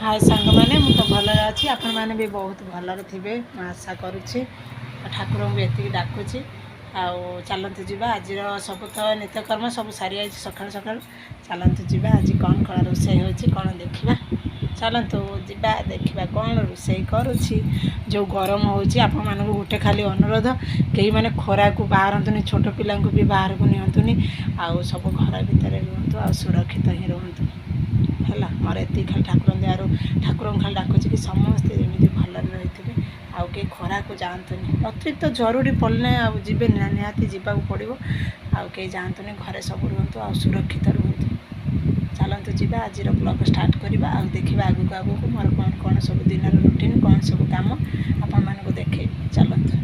हाय सांग मैंने मु तो भल अच्छी आपण मैंने भी बहुत भलरे थे आशा करुच्ची ठाकुर को ये डाकुची आउ चलतु जा आज सब तो नित्यकर्म सब सारी आई सका सका चलतु जा आज कौन कौन रोसे कौन देखा चलतु जा देखा कौन रोसे करुच्ची जो गरम होपन गोटे खाली अनुरोध कहीं मैंने खरा को बाहरतुनि छोट पिला भी बाहर को नियंतुनि आउ सब घर भितर रुहतु आ सुरक्षित ही रुहतु है मोर ये खाली ठाकुर दयार ठाकुर खाली डाकुची कि समस्ते जमी भल रही थे आउ कहीं खरा को जातुनि अतिरिक्त जरूरी पड़ने जी निहाती जावाक पड़ो आउ कहीं जातुनि घरे सब रुहतु आ सुरक्षित रुहतु चलतु जा आज ब्लॉग स्टार्ट करवा आ देखा आगू आगू मोर कौन कौन सब दिन रुटीन कौन सब कम आपण मानक देखे चलतु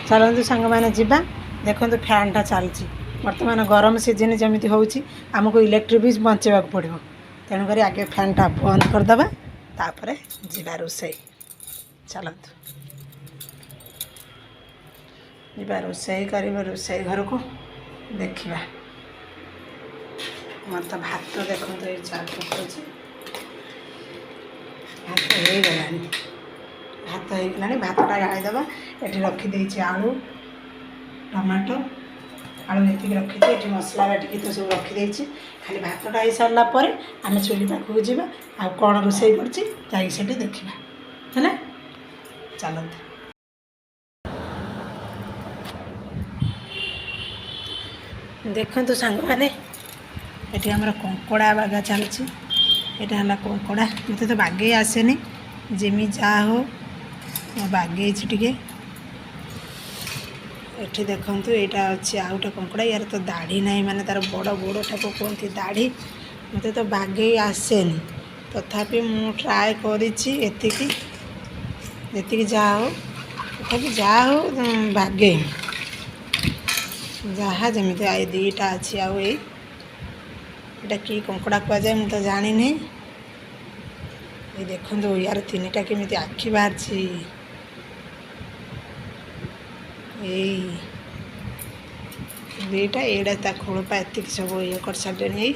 चलतु सांग मैंने जा देखो फैन टा चलती बर्तमान गरम सीजन जमी होमको इलेक्ट्रिक भी बचावा पड़ो तेणुक आगे फैन टा बंद करदे तापर जा रोसे चलतु जा रोसे कर रोसे घर को देखा मोर तो भात देखो ये चार पकाऊँ भात हो गला भातटा गाड़ीदे ये रखीदे आलू टमाटो आलू ये रखी ये मसला बाटिकी तो सब रखीदे खाली भातटा हो सारापर आम चुली पाखक जा आ कौन रोसे कर देखा है चलते देखु सांग मैंने ये आम कंकड़ा बागा चलती यहाँ कंकड़ा मत तो बागे आसेनी जमी जा हो बागे टे ये देखु यहाँ अच्छे आ गए कंकड़ा यार तो दाढ़ी ना माने तार बड़ गोड़ा को कहते दाढ़ी मत तो बागे आसेनी तथापि मु ट्राए करी जा हो तथापि जा हो बागे जहाँ जमी आई दीटा अच्छी आउ यहाँ कि कंकड़ा कहुए मुझे तो जानी ये देखो यार तीन टा केमी आखि बाहर दीटा एड़ा खोलपा एति सब ये कर सारे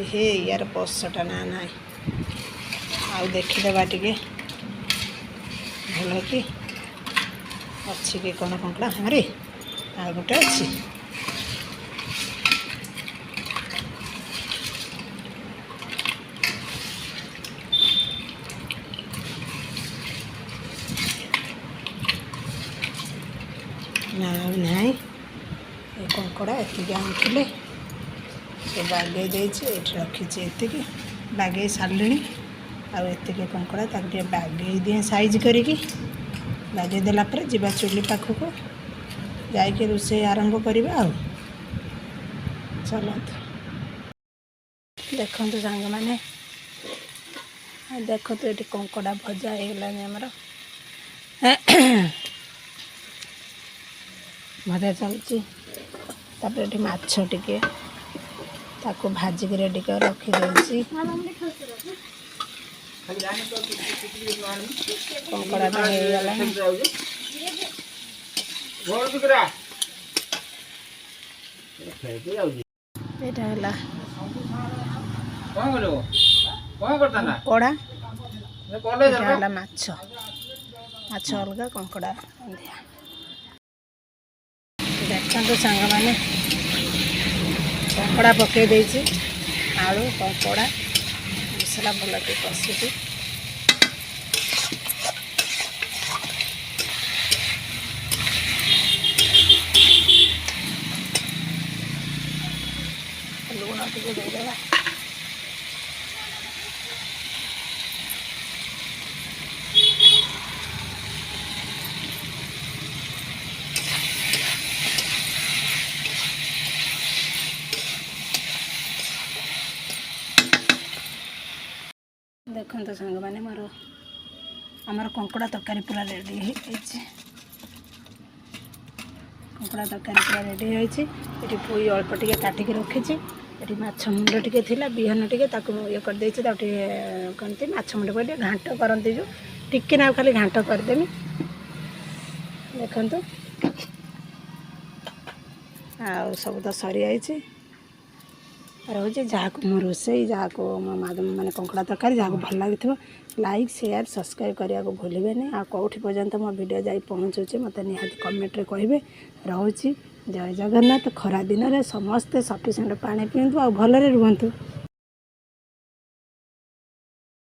हे यार बसटा ना ना आउ देखीदे टे भल कि अच्छी कि कौन कंकड़ा हमारे आ गोटे अच्छी ना ना ये कंकड़ा ये आनी से बागे रखी ये बागे सारे आती कंकड़ा ताकि बागे दिए साइज करी बागे देला पर जीवा चुली पाखक जाकि रोसे आरंभ करवा चलते देखु सांग मैंने देखो तो ये कंकड़ा भजा होगलानी आमर भजा चलती ये माछ टिके ताको भाजिक रेडी कर रखी कंकड़ा तो होगला कड़ा माछ माछ अलग कंकड़ा देखते सांग मैंने कंकड़ा पकई दे आलू कंकड़ा मसला भल के कषुची लुण टे देदेगा देखो सांग मैंने मोर आमर कंकड़ा तरकारी पूरा रेडी कंकड़ा तरकारी पूरा रेडी ये पोई अल्प टे काटिक रखी ये माछ मुंड टे थी बिहन टे ये करदे कहते माछ मुंड को घांट करती जो टिके ना खाली घांट करदेमी देखु ଆଉ ସବୁ ତ ସରିଯାଇଛି ରହୁଛି। ଯାହାକୁ ମୋ ରୋଷେଇ, ଯାହାକୁ ମୋ ମାନେ କଙ୍କଡ଼ା ତରକାରୀ ଯାହାକୁ ଭଲ ଲାଗିଥିବ ଲାଇକ୍ ସେୟାର ସବସ୍କ୍ରାଇବ୍ କରିବାକୁ ଭୁଲିବେନି। ଆଉ କେଉଁଠି ପର୍ଯ୍ୟନ୍ତ ମୋ ଭିଡ଼ିଓ ଯାଇ ପହଞ୍ଚୁଛି ମୋତେ ନିହାତି କମେଣ୍ଟରେ କହିବେ। ରହୁଛି। ଜୟ ଜଗନ୍ନାଥ। ଖରା ଦିନରେ ସମସ୍ତେ ସଫିସିଏଣ୍ଟ ପାଣି ପିଅନ୍ତୁ ଆଉ ଭଲରେ ରୁହନ୍ତୁ।